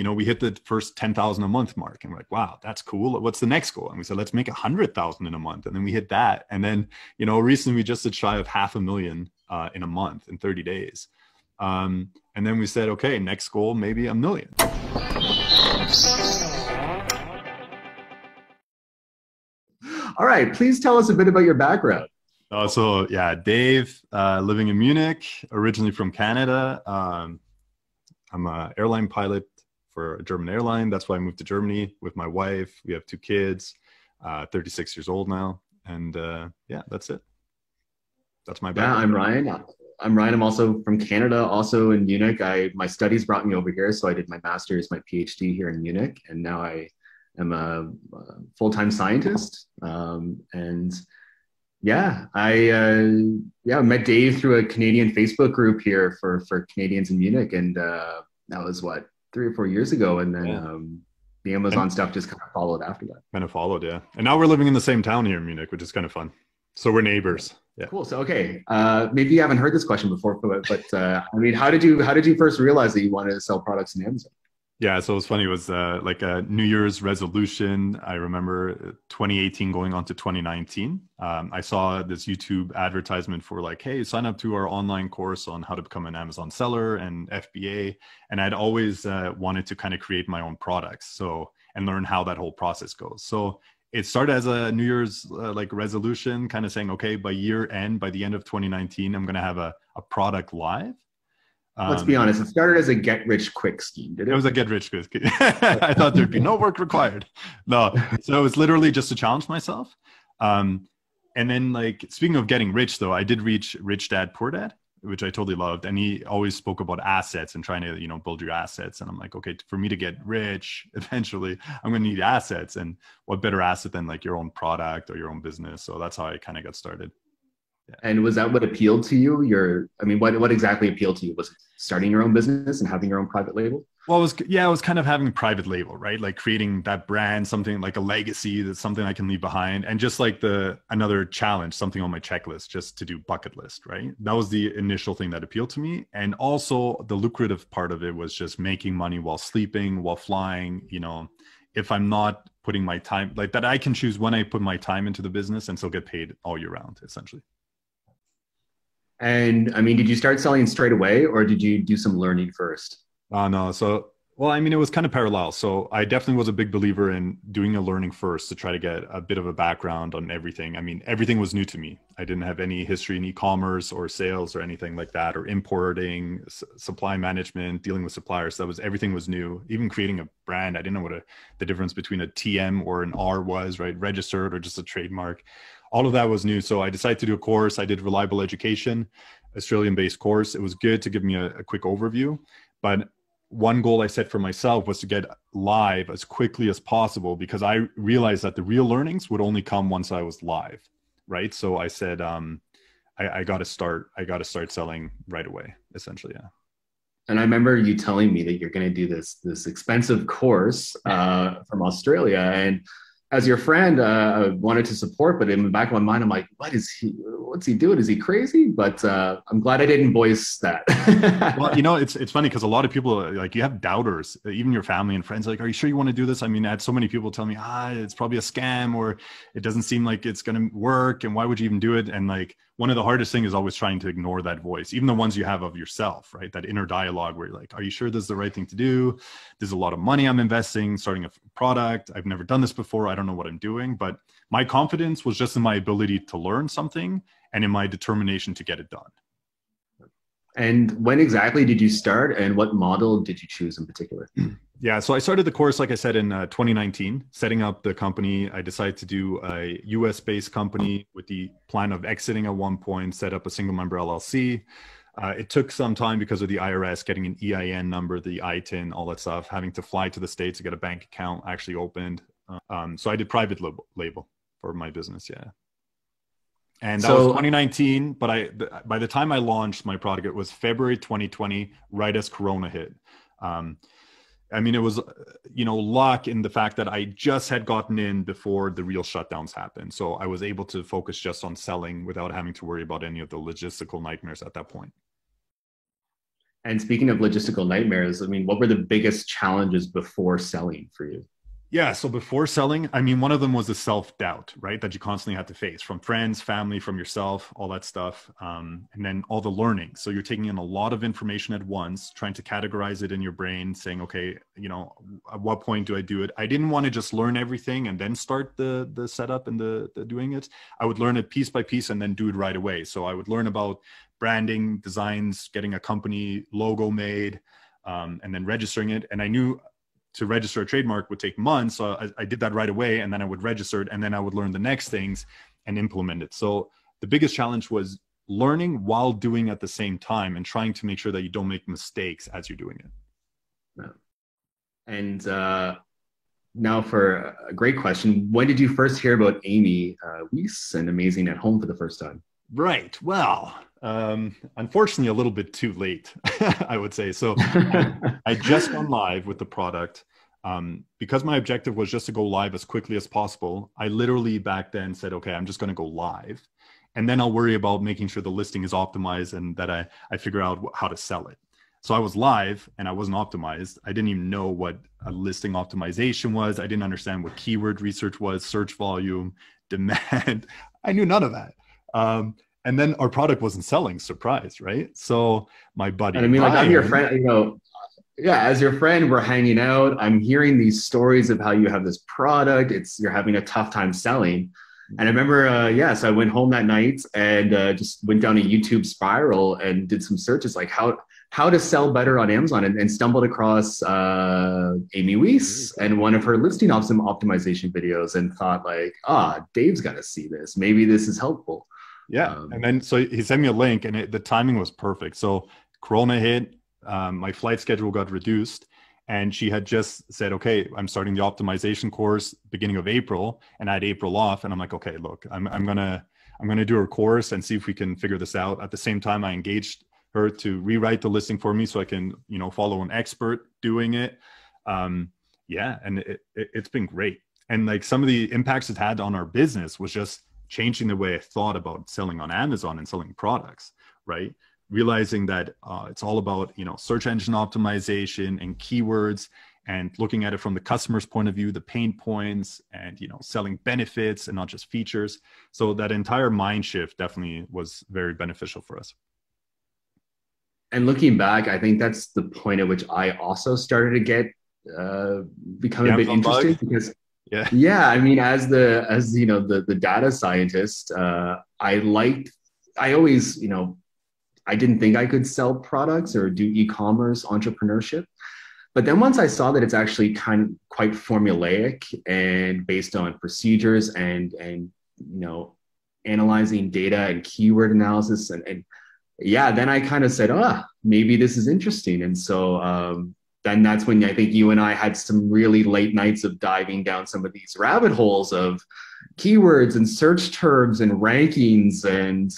we hit the first 10,000 a month mark, and we're like, wow, that's cool. What's the next goal? And we said, let's make 100,000 in a month. And then we hit that. And then, recently we just did shy of 500,000 in a month in 30 days. And then we said, okay, next goal, maybe 1 million. All right, please tell us a bit about your background. Dave, living in Munich, originally from Canada. I'm an airline pilot for a German airline. That's why I moved to Germany with my wife. We have 2 kids, 36 years old now. And that's it. That's my background. Yeah, I'm Ryan. I'm also from Canada, also in Munich. My studies brought me over here. So I did my master's, my PhD here in Munich. And now I am a full-time scientist. I met Dave through a Canadian Facebook group here for Canadians in Munich, and that was 3 or 4 years ago, and then the Amazon stuff just kind of followed after that. And now we're living in the same town here in Munich, which is kind of fun. So we're neighbors. Yeah. Cool. So maybe you haven't heard this question before, but how did you first realize that you wanted to sell products in Amazon? Yeah, so it was funny. It was like a New Year's resolution. I remember 2018 going on to 2019. I saw this YouTube advertisement for like, hey, sign up to our online course on how to become an Amazon seller and FBA. And I'd always wanted to kind of create my own products and learn how that whole process goes. So it started as a New Year's resolution, kind of saying, okay, by the end of 2019, I'm going to have a product live. Let's be honest, it started as a get-rich-quick scheme, did it? It was a get-rich-quick scheme. I thought there'd be no work required. No, so it was literally just to challenge myself. And then, speaking of getting rich, though, I did reach Rich Dad, Poor Dad, which I totally loved. And he always spoke about assets and trying to, build your assets. And I'm like, okay, for me to get rich, eventually, I'm going to need assets. And what better asset than your own product or your own business? So that's how I kind of got started. Yeah. And was that what appealed to you? What exactly appealed to you? Was it starting your own business and having your own private label? Well, it was kind of having private label, right? Like creating that brand, something like a legacy, that's something I can leave behind. And just like another challenge, something on my checklist, just to do bucket list, right? That was the initial thing that appealed to me. And also the lucrative part of it was just making money while sleeping, while flying, if I'm not putting my time, like that I can choose when I put my time into the business and still get paid all year round, essentially. And did you start selling straight away, or did you do some learning first? No. So, it was kind of parallel. So I definitely was a big believer in doing a learning first to try to get a bit of a background on everything. Everything was new to me. I didn't have any history in e-commerce or sales or anything like that, or importing, supply management, dealing with suppliers. Everything was new. Even creating a brand, I didn't know what the difference between a TM or an R was, right? Registered or just a trademark. All of that was new. So I decided to do a course. I did Reliable Education, Australian-based course. It was good to give me a quick overview. But one goal I set for myself was to get live as quickly as possible, because I realized that the real learnings would only come once I was live, right? So I said, I got to start selling right away, essentially, yeah. And I remember you telling me that you're going to do this expensive course from Australia. And as your friend, I wanted to support, but in the back of my mind, I'm like, what's he doing? Is he crazy? But I'm glad I didn't voice that. Well, it's funny because a lot of people, you have doubters, even your family and friends, are you sure you want to do this? I had so many people tell me, it's probably a scam, or it doesn't seem like it's going to work. And why would you even do it? And one of the hardest things is always trying to ignore that voice, even the ones you have of yourself, right? That inner dialogue where you're like, are you sure this is the right thing to do? There's a lot of money I'm investing, starting a product. I've never done this before. I don't know what I'm doing. But my confidence was just in my ability to learn something and in my determination to get it done. And when exactly did you start, and what model did you choose in particular? Yeah, so I started the course, like I said, in 2019, setting up the company. I decided to do a US-based company with the plan of exiting at one point, set up a single member LLC. It took some time because of the IRS, getting an EIN number, the ITIN, all that stuff, having to fly to the States to get a bank account actually opened. So I did private label for my business, yeah. And that was 2019, but by the time I launched my product, it was February 2020, right as Corona hit. It was, luck in the fact that I just had gotten in before the real shutdowns happened. So I was able to focus just on selling without having to worry about any of the logistical nightmares at that point. And speaking of logistical nightmares, I mean, what were the biggest challenges before selling for you? Yeah. So before selling, I mean, one of them was the self-doubt, right? That you constantly had to face from friends, family, from yourself, all that stuff. And then all the learning. So you're taking in a lot of information at once, trying to categorize it in your brain, saying, okay, you know, at what point do I do it? I didn't want to just learn everything and then start the setup and the doing it. I would learn it piece by piece and then do it right away. So I would learn about branding, designs, getting a company logo made, and then registering it. And I knew to register a trademark would take months. So I did that right away, and then I would register it, and then I would learn the next things and implement it. So the biggest challenge was learning while doing at the same time and trying to make sure that you don't make mistakes as you're doing it. Yeah. And now for a great question. When did you first hear about Amy Weiss and Amazing at Home for the first time? Right. Well, unfortunately, a little bit too late, I would say. So I just gone live with the product. Because my objective was just to go live as quickly as possible. I literally back then said, okay, I'm just going to go live. And then I'll worry about making sure the listing is optimized and that I figure out how to sell it. So I was live and I wasn't optimized. I didn't even know what a listing optimization was. I didn't understand what keyword research was, search volume, demand. I knew none of that. And then our product wasn't selling, surprise, right? So my buddy, and I mean, like, Ryan, I'm your friend, you know, yeah, as your friend, we're hanging out. I'm hearing these stories of how you have this product. You're having a tough time selling. And I remember, so I went home that night and just went down a YouTube spiral and did some searches like how to sell better on Amazon, and stumbled across Amy Weiss and one of her listing optimization videos and thought like, Dave's got to see this. Maybe this is helpful. Yeah. And then, so he sent me a link and the timing was perfect. So Corona hit, my flight schedule got reduced, and she had just said, okay, I'm starting the optimization course beginning of April, and I had April off. And I'm like, okay, look, I'm going to do her course and see if we can figure this out. At the same time, I engaged her to rewrite the listing for me so I can, you know, follow an expert doing it. And it's been great. And like some of the impacts it had on our business was just changing the way I thought about selling on Amazon and selling products, right? Realizing that it's all about, you know, search engine optimization and keywords, and looking at it from the customer's point of view, the pain points, and, you know, selling benefits and not just features. So that entire mind shift definitely was very beneficial for us. And looking back, I think that's the point at which I also started to get become a bit interested because I mean, as you know, the data scientist, I always, you know, I didn't think I could sell products or do e-commerce entrepreneurship. But then once I saw that it's actually quite formulaic and based on procedures and you know, analyzing data and keyword analysis and then I kind of said, maybe this is interesting. And so then that's when I think you and I had some really late nights of diving down some of these rabbit holes of keywords and search terms and rankings and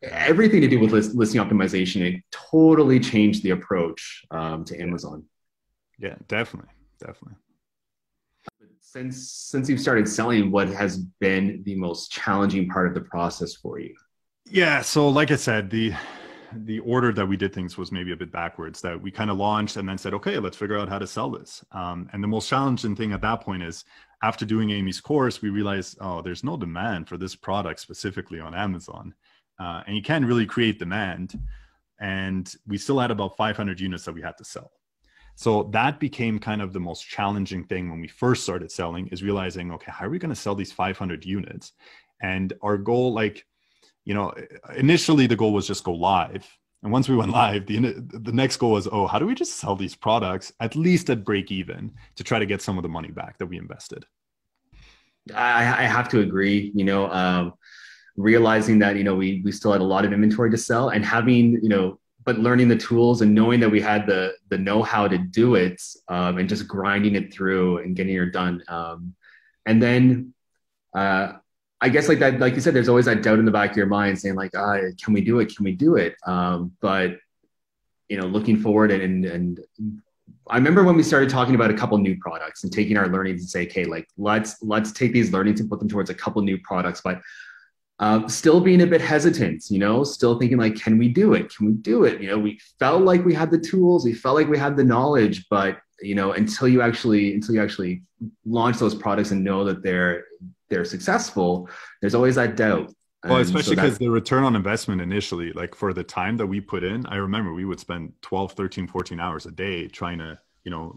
everything to do with listing optimization. It totally changed the approach to Amazon. Yeah, definitely. Since you've started selling, what has been the most challenging part of the process for you? Yeah, so like I said, the order that we did things was maybe a bit backwards, that we kind of launched and then said, okay, let's figure out how to sell this. And the most challenging thing at that point is after doing Amy's course, we realized, there's no demand for this product specifically on Amazon. And you can't really create demand. And we still had about 500 units that we had to sell. So that became kind of the most challenging thing when we first started selling, is realizing, okay, how are we going to sell these 500 units? And our goal, like, you know, initially the goal was just go live. And once we went live, the next goal was, how do we just sell these products at least at break even to try to get some of the money back that we invested? I have to agree, you know, realizing that, you know, we still had a lot of inventory to sell, and having, you know, but learning the tools and knowing that we had the know-how to do it, and just grinding it through and getting it done. And then, I guess like that, like you said, there's always that doubt in the back of your mind saying like, can we do it? Can we do it? But, you know, looking forward and I remember when we started talking about a couple new products and taking our learnings and say, okay, like let's take these learnings and put them towards a couple new products. But Still being a bit hesitant, still thinking like, can we do it? Can we do it? We felt like we had the tools, we felt like we had the knowledge, but until you actually launch those products and know that they're successful, there's always that doubt. Well, especially because the return on investment initially, like for the time that we put in, I remember we would spend 12, 13, 14 hours a day trying to,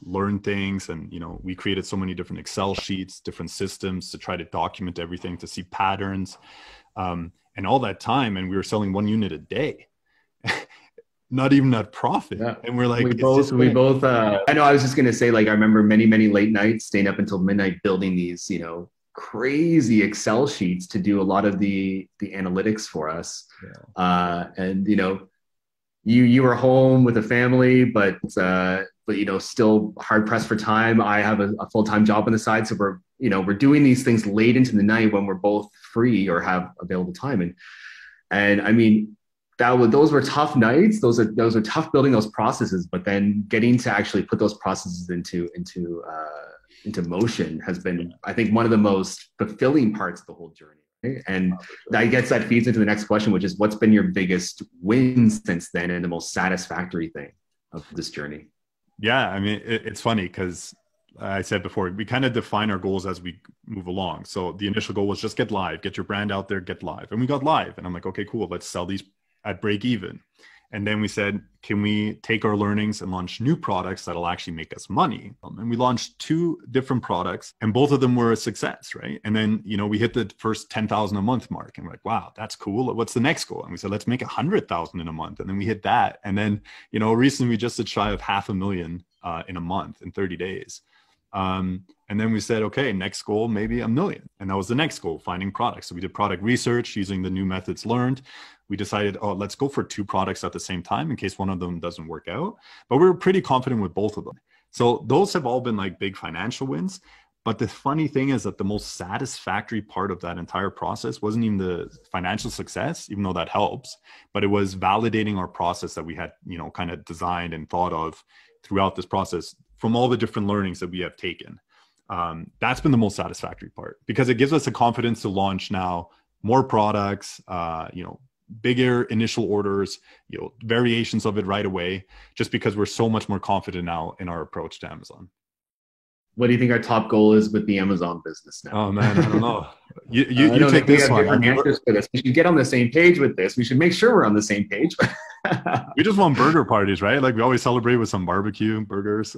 learn things. And, we created so many different Excel sheets, different systems to try to document everything, to see patterns, and all that time. And we were selling 1 unit a day, not even at profit. Yeah. And we're like, I know, I was just going to say, like, I remember many, many late nights staying up until midnight building these, crazy Excel sheets to do a lot of the analytics for us. Yeah. And you were home with a family, but still hard pressed for time. I have a full-time job on the side, so we're doing these things late into the night when we're both free or have available time. And I mean, those were tough nights. Those are tough building those processes, but then getting to actually put those processes into motion has been, I think, one of the most fulfilling parts of the whole journey. Right? And that feeds into the next question, which is, what's been your biggest win since then and the most satisfactory thing of this journey? Yeah, I mean, it's funny because I said before, we kind of define our goals as we move along. So the initial goal was just get live, get your brand out there, get live. And we got live. And I'm like, okay, cool. Let's sell these at break even. And then we said, can we take our learnings and launch new products that'll actually make us money? And we launched 2 different products and both of them were a success, right? And then, we hit the first 10,000 a month mark and we're like, wow, that's cool. What's the next goal? And we said, let's make 100,000 in a month. And then we hit that. And then, recently we just did shy of $500,000 in a month in 30 days. And then we said, okay, next goal, maybe $1 million. And that was the next goal, finding products. So we did product research using the new methods learned. We decided, let's go for 2 products at the same time in case one of them doesn't work out. But we were pretty confident with both of them. So those have all been like big financial wins. But the funny thing is that the most satisfactory part of that entire process wasn't even the financial success, even though that helps, but it was validating our process that we had, kind of designed and thought of throughout this process from all the different learnings that we have taken. That's been the most satisfactory part because it gives us the confidence to launch now more products, bigger initial orders, variations of it right away, just because we're so much more confident now in our approach to Amazon. What do you think our top goal is with the Amazon business now? Oh man, I don't know. You take this one. Answers for this. We should get on the same page with this. We should make sure we're on the same page. We just want burger parties, right? Like we always celebrate with some barbecue burgers.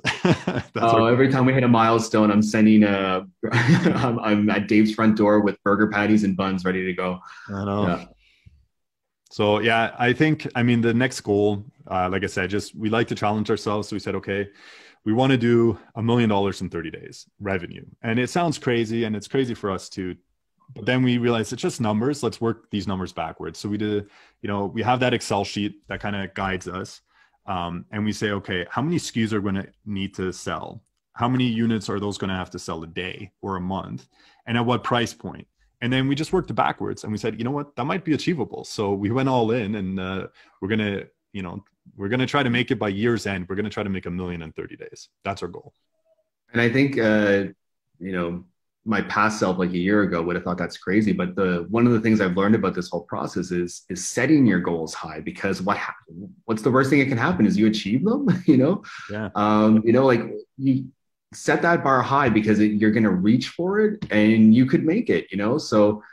Every time we hit a milestone, I'm sending I'm at Dave's front door with burger patties and buns ready to go. I know. Yeah. So yeah, the next goal, like I said, we like to challenge ourselves. So we said, okay, we want to do $1 million in 30 days revenue. And it sounds crazy and it's crazy for us too. But then we realized it's just numbers. Let's work these numbers backwards. So we did, we have that Excel sheet that kind of guides us. And we say, okay, how many SKUs are going to need to sell? How many units are those going to have to sell a day or a month? And at what price point? And then we just worked it backwards and we said, you know what, that might be achievable. So we went all in and we're going to try to make it by year's end. We're going to try to make $1 million in 30 days. That's our goal. And I think, my past self like a year ago would have thought that's crazy. But one of the things I've learned about this whole process is setting your goals high, because what's the worst thing that can happen is you achieve them, Yeah. Like you set that bar high because you're going to reach for it and you could make it, So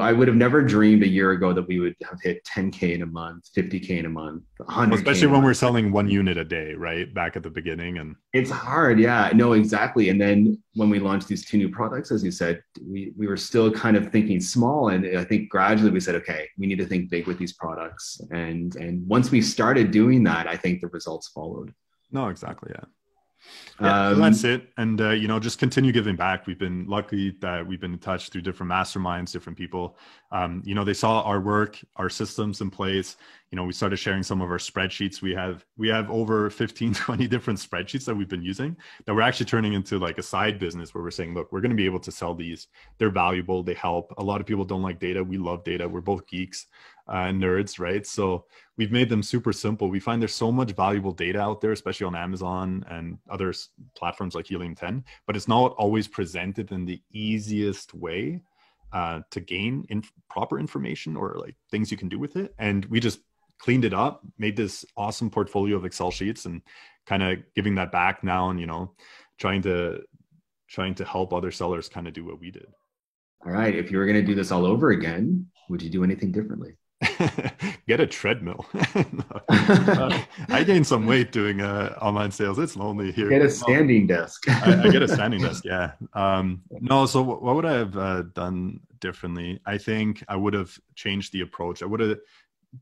I would have never dreamed a year ago that we would have hit 10K in a month, 50K in a month, 100K. Especially when we're selling 1 unit a day, right? Back at the beginning. And it's hard. Yeah, no, exactly. And then when we launched these 2 new products, as you said, we were still kind of thinking small. And I think gradually we said, okay, we need to think big with these products. And once we started doing that, I think the results followed. No, exactly. Yeah. So that's it. And, just continue giving back. We've been lucky that we've been in touch through different masterminds, different people. They saw our work, our systems in place. We started sharing some of our spreadsheets. We have over 15, 20 different spreadsheets that we've been using that we're actually turning into like a side business where we're saying, look, we're going to be able to sell these. They're valuable. They help. A lot of people don't like data. We love data. We're both geeks and nerds, right? So we've made them super simple. We find there's so much valuable data out there, especially on Amazon and other platforms like Helium 10, but it's not always presented in the easiest way. to gain proper information or like things you can do with it. And we just cleaned it up, made this awesome portfolio of Excel sheets, and kind of giving that back now, and trying to help other sellers kind of do what we did. All right. If you were going to do this all over again, would you do anything differently? Get a treadmill. I gained some weight doing online sales. It's lonely here. Get a standing desk. I get a standing desk. Yeah. No. So what would I have done differently? I think I would have changed the approach. I would have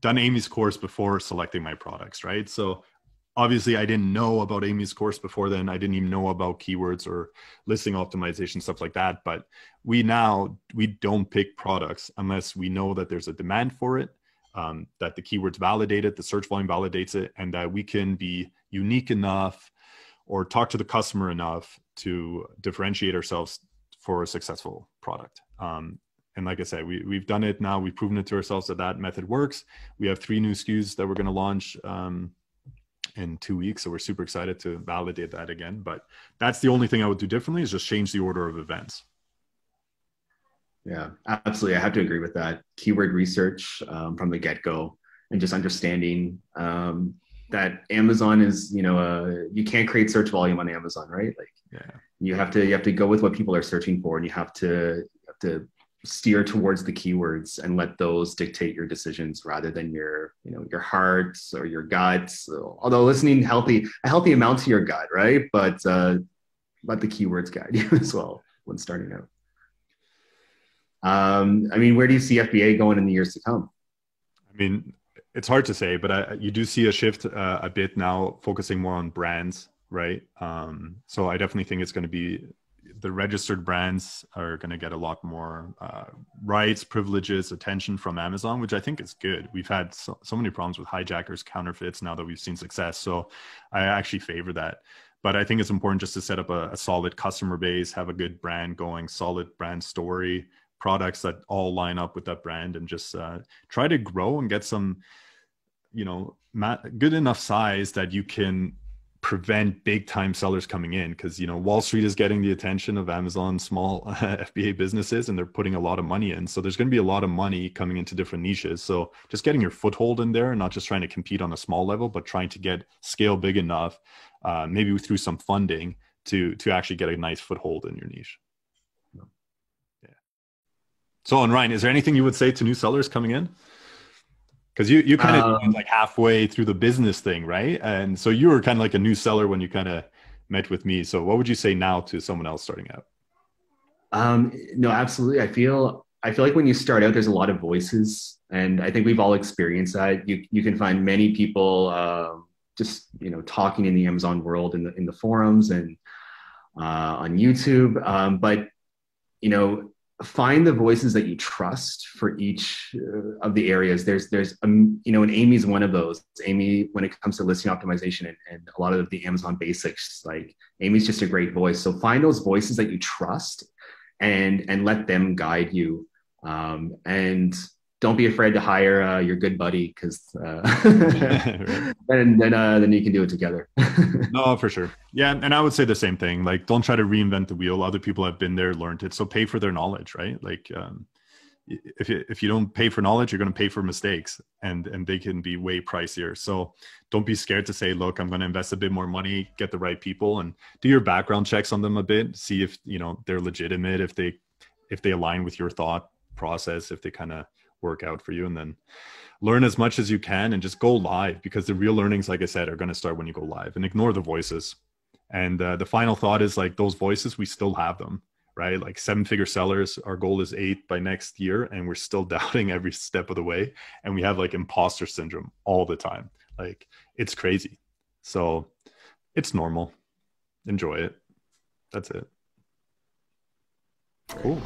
done Amy's course before selecting my products, right? So obviously I didn't know about Amy's course before then. I didn't even know about keywords or listing optimization, stuff like that. But we don't pick products unless we know that there's a demand for it, that the keywords validate it, the search volume validates it, and that we can be unique enough or talk to the customer enough to differentiate ourselves for a successful product. And like I said, we've done it now. We've proven it to ourselves that method works. We have 3 new SKUs that we're going to launch in 2 weeks. So we're super excited to validate that again. But that's the only thing I would do differently, is just change the order of events. Yeah, absolutely. I have to agree with that. Keyword research from the get-go, and just understanding that Amazon is, you can't create search volume on Amazon, right? Like, yeah, you have to go with what people are searching for, and you have to steer towards the keywords and let those dictate your decisions rather than your heart or your gut. So, although listening a healthy amount to your gut, right? But let the keywords guide you as well when starting out. Where do you see FBA going in the years to come? I mean, it's hard to say, but you do see a shift a bit now, focusing more on brands, right? So I definitely think it's going to be, the registered brands are going to get a lot more rights, privileges, attention from Amazon, which I think is good. We've had so many problems with hijackers, counterfeits, now that we've seen success. So I actually favor that. But I think it's important just to set up a solid customer base, have a good brand going, solid brand story, products that all line up with that brand, and just try to grow and get some, good enough size that you can prevent big time sellers coming in. Because Wall Street is getting the attention of Amazon small FBA businesses, and they're putting a lot of money in. So there's going to be a lot of money coming into different niches. So just getting your foothold in there, and not just trying to compete on a small level, but trying to get scale big enough, maybe through some funding, to actually get a nice foothold in your niche. Yeah. So, and Ryan, is there anything you would say to new sellers coming in? Because you kind of like halfway through the business thing, right? And so you were kind of like a new seller when you kind of met with me. So what would you say now to someone else starting out? No, absolutely. I feel like when you start out, there's a lot of voices, and I think we've all experienced that. You can find many people just talking in the Amazon world in the forums and on YouTube, but find the voices that you trust for each of the areas. And Amy's one of those. Amy, when it comes to listing optimization and a lot of the Amazon basics, like, Amy's just a great voice. So find those voices that you trust and let them guide you. And don't be afraid to hire your good buddy, because then you can do it together. No, for sure. Yeah, and I would say the same thing. Like, don't try to reinvent the wheel. Other people have been there, learned it. So pay for their knowledge, right? Like, if you don't pay for knowledge, you're going to pay for mistakes, and they can be way pricier. So don't be scared to say, look, I'm going to invest a bit more money, get the right people, and do your background checks on them a bit. See if they're legitimate, if they align with your thought process, if they kind of work out for you, and then learn as much as you can and just go live, because the real learnings, like I said, are going to start when you go live, and ignore the voices. And the final thought is, like, those voices, we still have them, right? Like 7-figure sellers, our goal is 8 by next year, and we're still doubting every step of the way. And we have like imposter syndrome all the time. Like, it's crazy. So it's normal. Enjoy it. That's it. Cool.